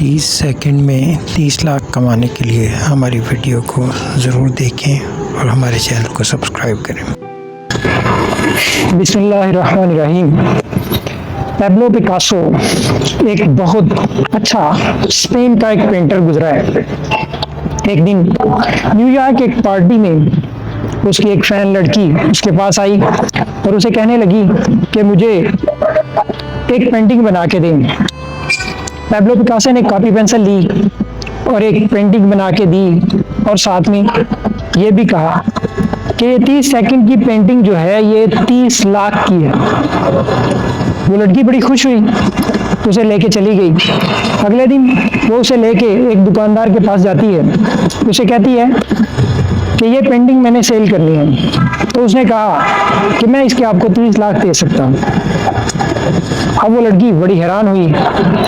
30 second में 30 लाख कमाने के लिए हमारी वीडियो को ज़रूर देखें और हमारे चैनल को सब्सक्राइब करें। बिस्मिल्लाहिर्रहमानिर्रहीम। पैब्लो पिकासो एक बहुत अच्छा स्पेन का एक पेंटर गुजरा है। एक दिन न्यूयॉर्क एक पार्टी में उसकी एक फैन लड़की उसके पास आई और उसे कहने लगी कि मुझे एक पेंटिंग बना के दें। पैब्लो पिकासो ने कॉपी पेंसिल ली और एक पेंटिंग बना के दी और साथ में ये भी कहा कि ये 30 सेकंड की पेंटिंग जो है ये 30 लाख की है। वो लड़की बड़ी खुश हुई, उसे लेके चली गई। अगले दिन वो उसे लेके एक दुकानदार के पास जाती है, उसे कहती है कि ये पेंटिंग मैंने सेल करनी है। तो उसने कहा कि मैं इसके आपको 30 लाख दे सकता हूँ। अब वो लड़की बड़ी हैरान हुई